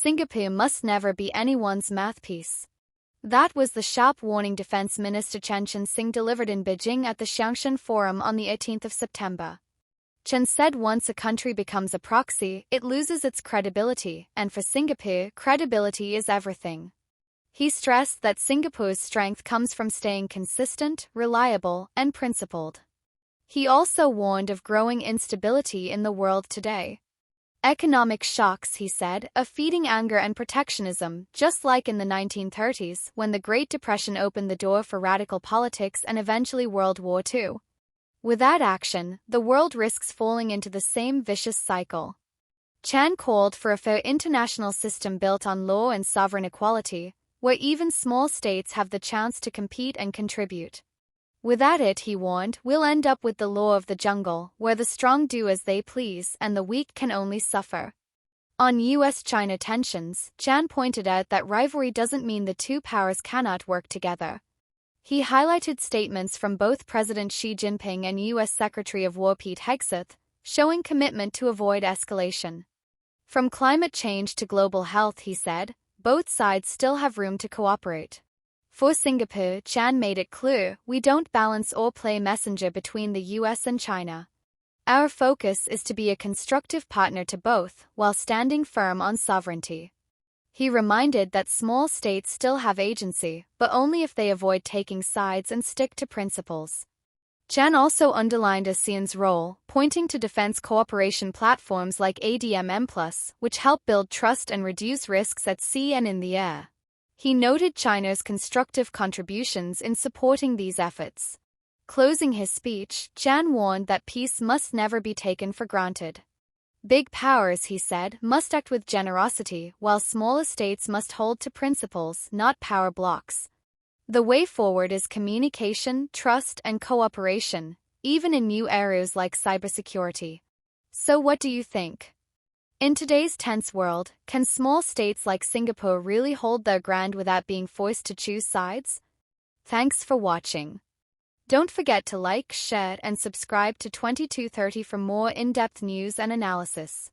Singapore must never be anyone's mouthpiece. That was the sharp warning Defense Minister Chan Chun Sing delivered in Beijing at the Xiangshan Forum on the 18th of September. Chen said once a country becomes a proxy, it loses its credibility, and for Singapore, credibility is everything. He stressed that Singapore's strength comes from staying consistent, reliable, and principled. He also warned of growing instability in the world today. Economic shocks, he said, are feeding anger and protectionism, just like in the 1930s, when the Great Depression opened the door for radical politics and eventually World War II. Without action, the world risks falling into the same vicious cycle. Chan called for a fair international system built on law and sovereign equality, where even small states have the chance to compete and contribute. Without it, he warned, we'll end up with the law of the jungle, where the strong do as they please and the weak can only suffer. On US-China tensions, Chan pointed out that rivalry doesn't mean the two powers cannot work together. He highlighted statements from both President Xi Jinping and U.S. Secretary of War Pete Hegseth, showing commitment to avoid escalation. From climate change to global health, he said, both sides still have room to cooperate. For Singapore, Chan made it clear, we don't balance or play messenger between the U.S. and China. Our focus is to be a constructive partner to both, while standing firm on sovereignty. He reminded that small states still have agency, but only if they avoid taking sides and stick to principles. Chan also underlined ASEAN's role, pointing to defense cooperation platforms like ADMM+, which help build trust and reduce risks at sea and in the air. He noted China's constructive contributions in supporting these efforts. Closing his speech, Chan warned that peace must never be taken for granted. Big powers, he said, must act with generosity, while smaller states must hold to principles, not power blocks. The way forward is communication, trust, and cooperation, even in new areas like cybersecurity. So what do you think? In today's tense world, can small states like Singapore really hold their ground without being forced to choose sides? Thanks for watching. Don't forget to like, share, and subscribe to 2230 for more in-depth news and analysis.